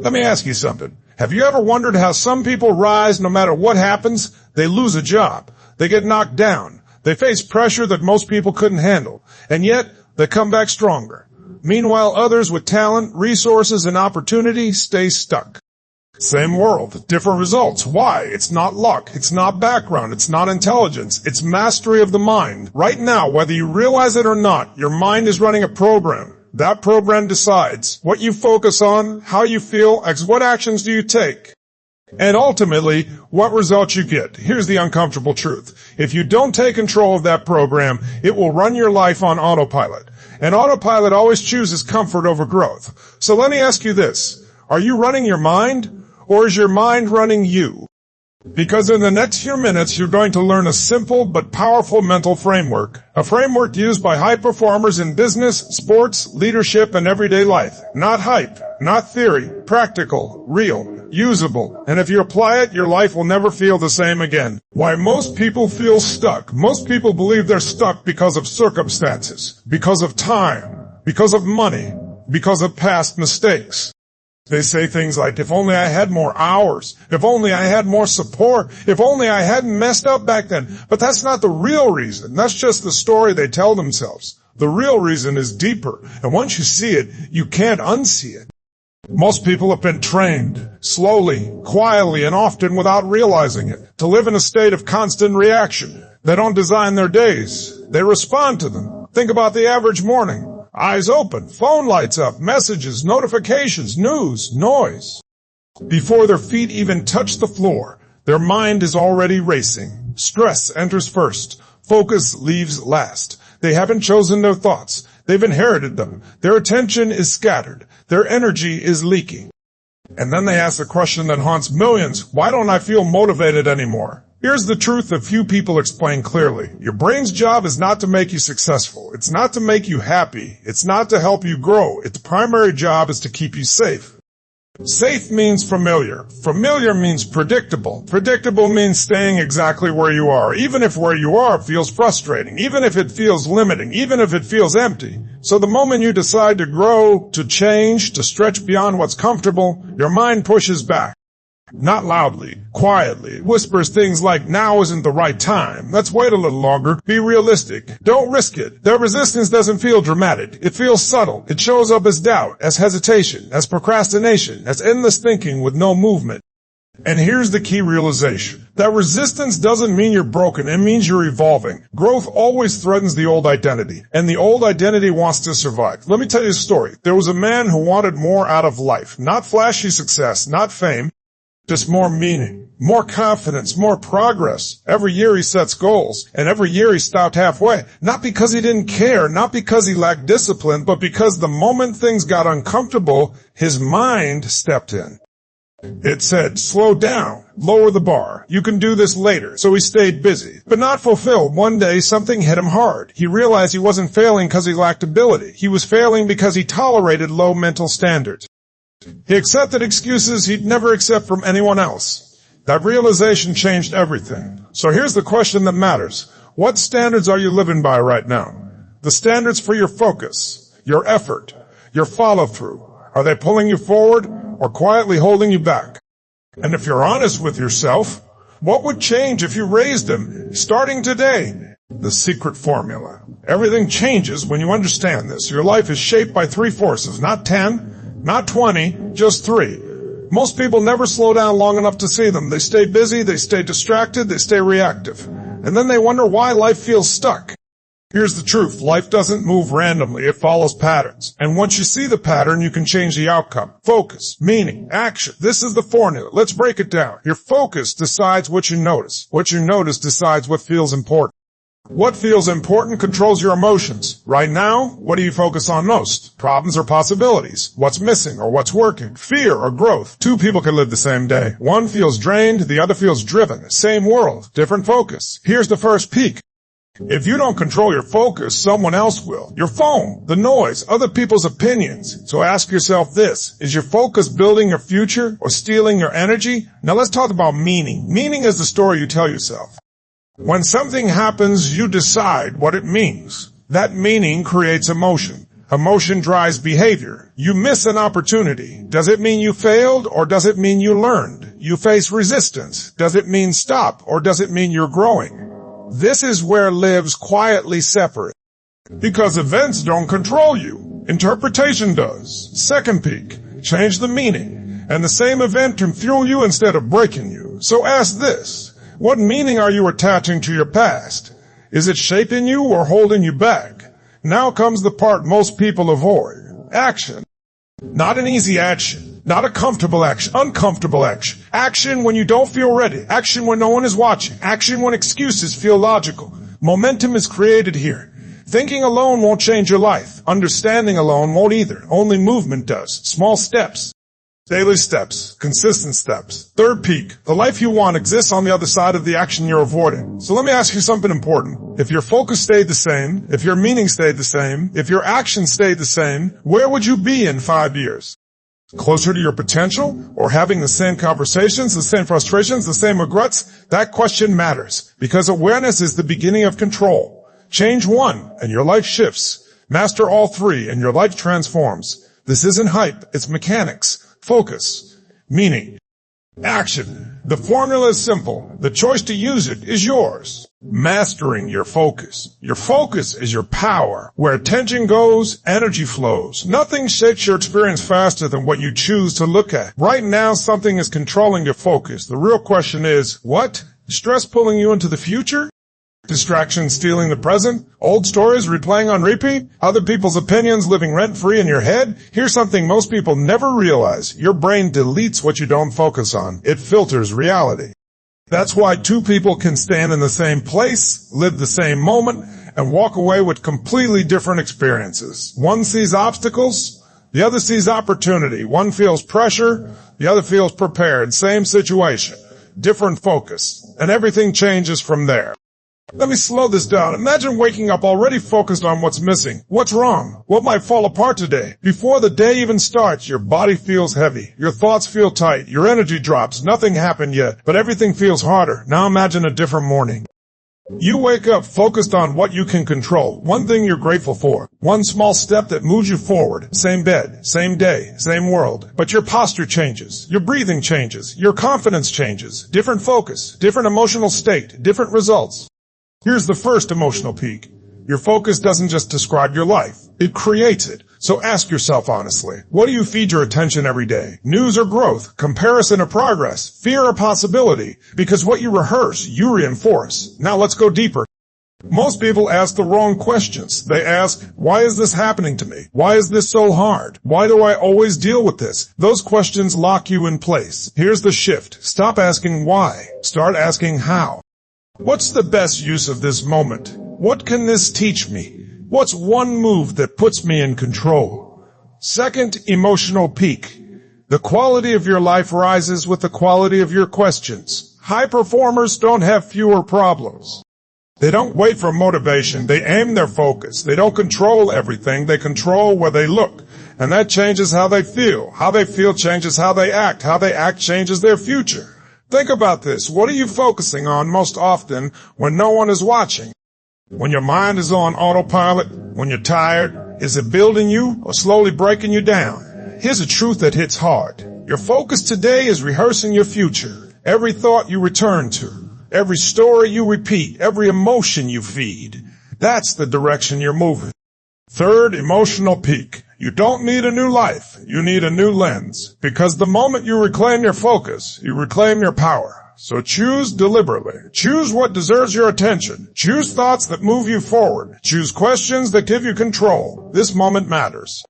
Let me ask you something. Have you ever wondered how some people rise no matter what happens? They lose a job. They get knocked down. They face pressure that most people couldn't handle. And yet, they come back stronger. Meanwhile, others with talent, resources, and opportunity stay stuck. Same world, different results. Why? It's not luck. It's not background. It's not intelligence. It's mastery of the mind. Right now, whether you realize it or not, your mind is running a program. That program decides what you focus on, how you feel, what actions do you take, and ultimately, what results you get. Here's the uncomfortable truth. If you don't take control of that program, it will run your life on autopilot. And autopilot always chooses comfort over growth. So let me ask you this. Are you running your mind, or is your mind running you? Because in the next few minutes, you're going to learn a simple but powerful mental framework. A framework used by high performers in business, sports, leadership, and everyday life. Not hype, not theory, practical, real, usable. And if you apply it, your life will never feel the same again. Why most people feel stuck. Most people believe they're stuck because of circumstances, because of time, because of money, because of past mistakes. They say things like, if only I had more hours, if only I had more support, if only I hadn't messed up back then. But that's not the real reason. That's just the story they tell themselves. The real reason is deeper. And once you see it, you can't unsee it. Most people have been trained, slowly, quietly, and often without realizing it, to live in a state of constant reaction. They don't design their days. They respond to them. Think about the average morning. Eyes open, phone lights up, messages, notifications, news, noise. Before their feet even touch the floor, their mind is already racing. Stress enters first. Focus leaves last. They haven't chosen their thoughts. They've inherited them. Their attention is scattered. Their energy is leaking. And then they ask the question that haunts millions, why don't I feel motivated anymore? Here's the truth that few people explain clearly. Your brain's job is not to make you successful. It's not to make you happy. It's not to help you grow. Its primary job is to keep you safe. Safe means familiar. Familiar means predictable. Predictable means staying exactly where you are, even if where you are feels frustrating, even if it feels limiting, even if it feels empty. So the moment you decide to grow, to change, to stretch beyond what's comfortable, your mind pushes back. Not loudly, quietly. It whispers things like, now isn't the right time. Let's wait a little longer. Be realistic. Don't risk it. Their resistance doesn't feel dramatic. It feels subtle. It shows up as doubt, as hesitation, as procrastination, as endless thinking with no movement. And here's the key realization. That resistance doesn't mean you're broken. It means you're evolving. Growth always threatens the old identity, and the old identity wants to survive. Let me tell you a story. There was a man who wanted more out of life. Not flashy success, not fame. Just more meaning, more confidence, more progress. Every year he sets goals, and every year he stopped halfway. Not because he didn't care, not because he lacked discipline, but because the moment things got uncomfortable, his mind stepped in. It said, slow down, lower the bar. You can do this later. So he stayed busy, but not fulfilled. One day, something hit him hard. He realized he wasn't failing because he lacked ability. He was failing because he tolerated low mental standards. He accepted excuses he'd never accept from anyone else. That realization changed everything. So here's the question that matters. What standards are you living by right now? The standards for your focus, your effort, your follow-through. Are they pulling you forward or quietly holding you back? And if you're honest with yourself, what would change if you raised them starting today? The secret formula. Everything changes when you understand this. Your life is shaped by 3 forces, not 10. Not 20, just 3. Most people never slow down long enough to see them. They stay busy, they stay distracted, they stay reactive. And then they wonder why life feels stuck. Here's the truth. Life doesn't move randomly. It follows patterns. And once you see the pattern, you can change the outcome. Focus, meaning, action. This is the formula. Let's break it down. Your focus decides what you notice. What you notice decides what feels important. What feels important controls your emotions. Right now, what do you focus on most? Problems or possibilities? What's missing or what's working? Fear or growth? 2 people can live the same day. One feels drained, the other feels driven. Same world, different focus. Here's the first peak. If you don't control your focus, someone else will. Your phone, the noise, other people's opinions. So ask yourself this. Is your focus building your future or stealing your energy? Now let's talk about meaning. Meaning is the story you tell yourself. When something happens, you decide what it means. That meaning creates emotion. Emotion drives behavior. You miss an opportunity. Does it mean you failed, or does it mean you learned? You face resistance. Does it mean stop, or does it mean you're growing? This is where lives quietly separate. Because events don't control you. Interpretation does. Second peak. Change the meaning. And the same event can fuel you instead of breaking you. So ask this. What meaning are you attaching to your past? Is it shaping you or holding you back? Now comes the part most people avoid. Action. Not an easy action. Not a comfortable action. Uncomfortable action. Action when you don't feel ready. Action when no one is watching. Action when excuses feel logical. Momentum is created here. Thinking alone won't change your life. Understanding alone won't either. Only movement does. Small steps. Daily steps, consistent steps. Third peak, the life you want exists on the other side of the action you're avoiding. So let me ask you something important. If your focus stayed the same, if your meaning stayed the same, if your action stayed the same, where would you be in 5 years? Closer to your potential, or having the same conversations, the same frustrations, the same regrets? That question matters, because awareness is the beginning of control. Change one, and your life shifts. Master all three, and your life transforms. This isn't hype, it's mechanics. Focus, meaning, action. The formula is simple. The choice to use it is yours. Mastering your focus. Your focus is your power. Where attention goes, energy flows. Nothing shapes your experience faster than what you choose to look at. Right now, something is controlling your focus. The real question is, what? Stress pulling you into the future? Distraction stealing the present? Old stories replaying on repeat? Other people's opinions living rent-free in your head? Here's something most people never realize. Your brain deletes what you don't focus on. It filters reality. That's why two people can stand in the same place, live the same moment, and walk away with completely different experiences. One sees obstacles, the other sees opportunity. One feels pressure, the other feels prepared. Same situation, different focus, and everything changes from there. Let me slow this down. Imagine waking up already focused on what's missing. What's wrong? What might fall apart today? Before the day even starts, your body feels heavy. Your thoughts feel tight. Your energy drops. Nothing happened yet, but everything feels harder. Now imagine a different morning. You wake up focused on what you can control. One thing you're grateful for. One small step that moves you forward. Same bed, same day, same world. But your posture changes. Your breathing changes. Your confidence changes. Different focus. Different emotional state. Different results. Here's the first emotional peak. Your focus doesn't just describe your life. It creates it. So ask yourself honestly, what do you feed your attention every day? News or growth? Comparison or progress? Fear or possibility? Because what you rehearse, you reinforce. Now let's go deeper. Most people ask the wrong questions. They ask, why is this happening to me? Why is this so hard? Why do I always deal with this? Those questions lock you in place. Here's the shift. Stop asking why. Start asking how. What's the best use of this moment? What can this teach me? What's one move that puts me in control? Second, emotional peak. The quality of your life rises with the quality of your questions. High performers don't have fewer problems. They don't wait for motivation. They aim their focus. They don't control everything. They control where they look. And that changes how they feel. How they feel changes how they act. How they act changes their future. Think about this. What are you focusing on most often when no one is watching? When your mind is on autopilot? When you're tired? Is it building you or slowly breaking you down? Here's a truth that hits hard. Your focus today is rehearsing your future. Every thought you return to, every story you repeat, every emotion you feed. That's the direction you're moving. Third, emotional peak. You don't need a new life. You need a new lens. Because the moment you reclaim your focus, you reclaim your power. So choose deliberately. Choose what deserves your attention. Choose thoughts that move you forward. Choose questions that give you control. This moment matters.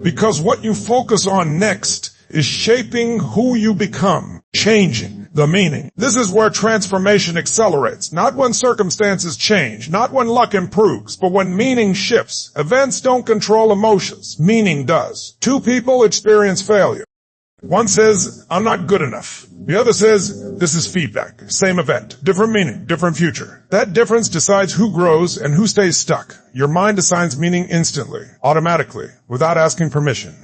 Because what you focus on next is shaping who you become, changing the meaning. This is where transformation accelerates, not when circumstances change, not when luck improves, but when meaning shifts. Events don't control emotions, meaning does. Two people experience failure. One says, I'm not good enough. The other says, this is feedback. Same event, different meaning, different future. That difference decides who grows and who stays stuck. Your mind assigns meaning instantly, automatically, without asking permission.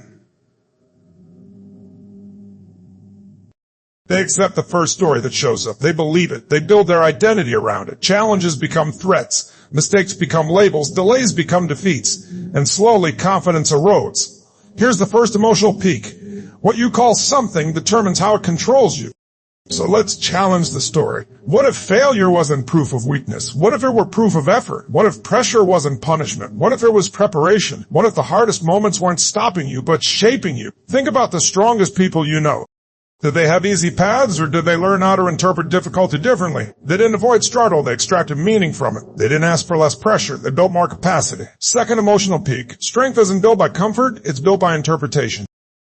They accept the first story that shows up. They believe it. They build their identity around it. Challenges become threats. Mistakes become labels, delays become defeats, and slowly confidence erodes. Here's the first emotional peak. What you call something determines how it controls you. So let's challenge the story. What if failure wasn't proof of weakness? What if it were proof of effort? What if pressure wasn't punishment? What if it was preparation? What if the hardest moments weren't stopping you, but shaping you? Think about the strongest people you know. Did they have easy paths, or did they learn how to interpret difficulty differently? They didn't avoid struggle, they extracted meaning from it. They didn't ask for less pressure, they built more capacity. Second emotional peak. Strength isn't built by comfort, it's built by interpretation.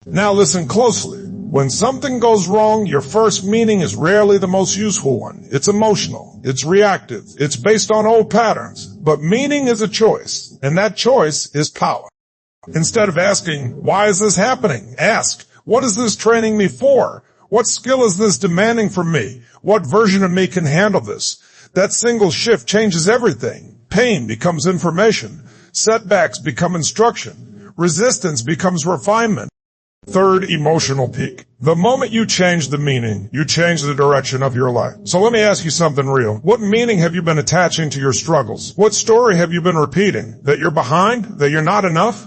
Now listen closely. When something goes wrong, your first meaning is rarely the most useful one. It's emotional. It's reactive. It's based on old patterns. But meaning is a choice, and that choice is power. Instead of asking, why is this happening? Ask, what is this training me for? What skill is this demanding from me? What version of me can handle this? That single shift changes everything. Pain becomes information. Setbacks become instruction. Resistance becomes refinement. Third emotional peak. The moment you change the meaning, you change the direction of your life. So let me ask you something real. What meaning have you been attaching to your struggles? What story have you been repeating? That you're behind? That you're not enough?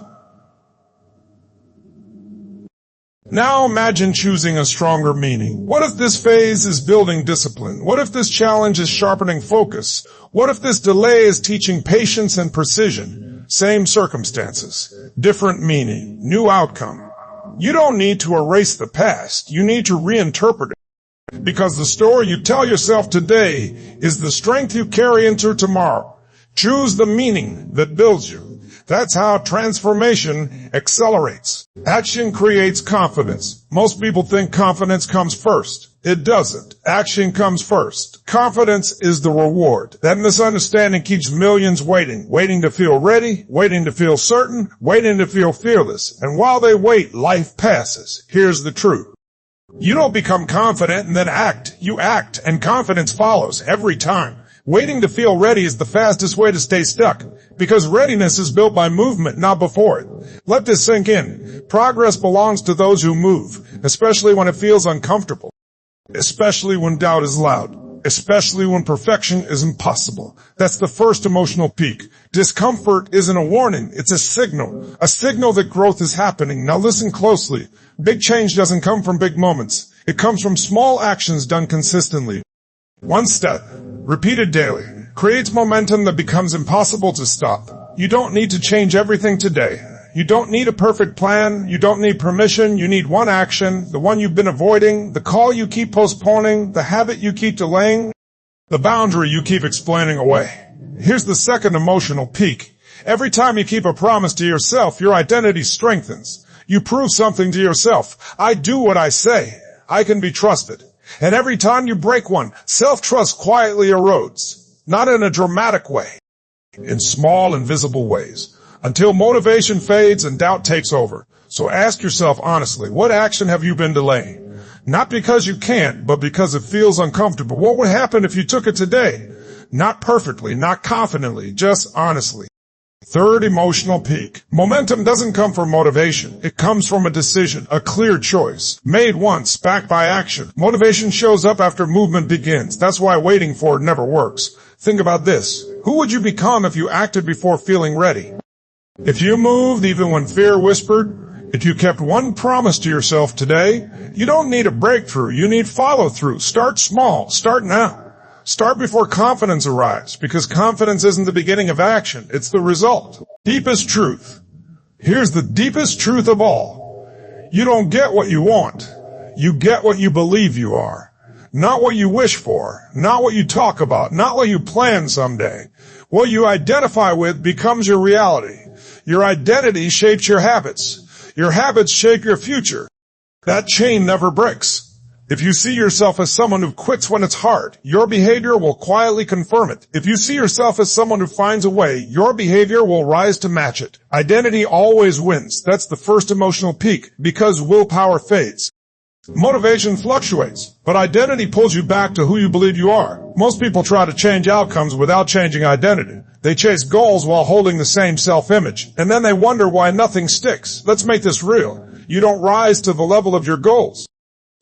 Now imagine choosing a stronger meaning. What if this phase is building discipline? What if this challenge is sharpening focus? What if this delay is teaching patience and precision? Same circumstances, different meaning, new outcome. You don't need to erase the past. You need to reinterpret it. Because the story you tell yourself today is the strength you carry into tomorrow. Choose the meaning that builds you. That's how transformation accelerates. Action creates confidence. Most people think confidence comes first. It doesn't. Action comes first. Confidence is the reward. That misunderstanding keeps millions waiting to feel ready, waiting to feel certain, waiting to feel fearless. And while they wait, life passes. Here's the truth. You don't become confident and then act. You act, and confidence follows every time. Waiting to feel ready is the fastest way to stay stuck, because readiness is built by movement, not before it. Let this sink in. Progress belongs to those who move, especially when it feels uncomfortable, especially when doubt is loud, especially when perfection is impossible. That's the first emotional peak. Discomfort isn't a warning, it's a signal that growth is happening. Now listen closely. Big change doesn't come from big moments. It comes from small actions done consistently. One step, repeated daily, creates momentum that becomes impossible to stop. You don't need to change everything today. You don't need a perfect plan. You don't need permission. You need one action, the one you've been avoiding, the call you keep postponing, the habit you keep delaying, the boundary you keep explaining away. Here's the second emotional peak. Every time you keep a promise to yourself, your identity strengthens. You prove something to yourself. I do what I say. I can be trusted. And every time you break one, self-trust quietly erodes. Not in a dramatic way, in small, invisible ways, until motivation fades and doubt takes over. So ask yourself honestly, what action have you been delaying? Not because you can't, but because it feels uncomfortable. What would happen if you took it today? Not perfectly, not confidently, just honestly. Third emotional peak. Momentum doesn't come from motivation. It comes from a decision, a clear choice, made once, backed by action. Motivation shows up after movement begins. That's why waiting for it never works. Think about this. Who would you become if you acted before feeling ready? If you moved even when fear whispered, if you kept one promise to yourself today, you don't need a breakthrough. You need follow-through. Start small. Start now. Start before confidence arrives, because confidence isn't the beginning of action, it's the result. Deepest truth. Here's the deepest truth of all. You don't get what you want. You get what you believe you are. Not what you wish for, not what you talk about, not what you plan someday. What you identify with becomes your reality. Your identity shapes your habits. Your habits shape your future. That chain never breaks. If you see yourself as someone who quits when it's hard, your behavior will quietly confirm it. If you see yourself as someone who finds a way, your behavior will rise to match it. Identity always wins. That's the first emotional peak, because willpower fades. Motivation fluctuates, but identity pulls you back to who you believe you are. Most people try to change outcomes without changing identity. They chase goals while holding the same self-image, and then they wonder why nothing sticks. Let's make this real. You don't rise to the level of your goals.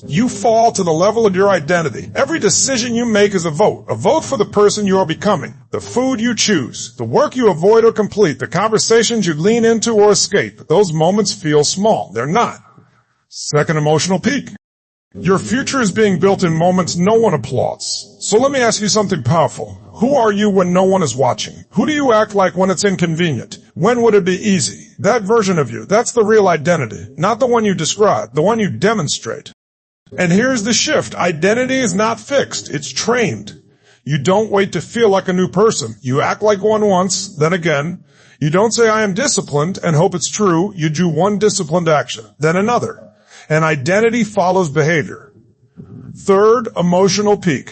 You fall to the level of your identity. Every decision you make is a vote for the person you are becoming, the food you choose, the work you avoid or complete, the conversations you lean into or escape. Those moments feel small. They're not. Second emotional peak. Your future is being built in moments no one applauds. So let me ask you something powerful. Who are you when no one is watching? Who do you act like when it's inconvenient? When would it be easy? That version of you, that's the real identity, not the one you describe, the one you demonstrate. And here's the shift. Identity is not fixed. It's trained. You don't wait to feel like a new person. You act like one once, then again. You don't say, I am disciplined, and hope it's true. You do one disciplined action, then another. And identity follows behavior. Third, emotional peak.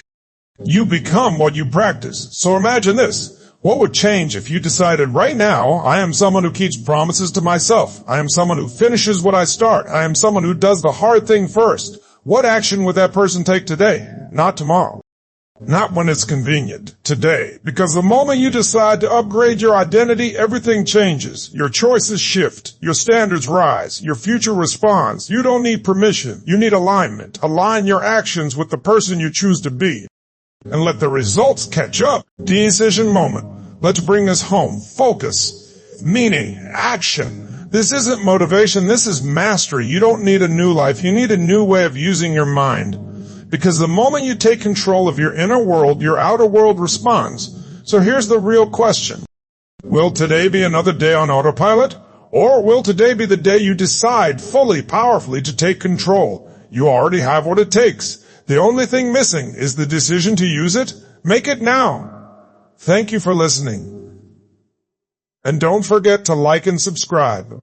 You become what you practice. So imagine this. What would change if you decided right now, I am someone who keeps promises to myself. I am someone who finishes what I start. I am someone who does the hard thing first. What action would that person take today? Not tomorrow. Not when it's convenient. Today. Because the moment you decide to upgrade your identity, everything changes. Your choices shift. Your standards rise. Your future responds. You don't need permission. You need alignment. Align your actions with the person you choose to be. And let the results catch up. Decision moment. Let's bring this home. Focus. Meaning. Action. This isn't motivation, this is mastery. You don't need a new life, you need a new way of using your mind. Because the moment you take control of your inner world, your outer world responds. So here's the real question. Will today be another day on autopilot? Or will today be the day you decide fully, powerfully to take control? You already have what it takes. The only thing missing is the decision to use it. Make it now. Thank you for listening. And don't forget to like and subscribe.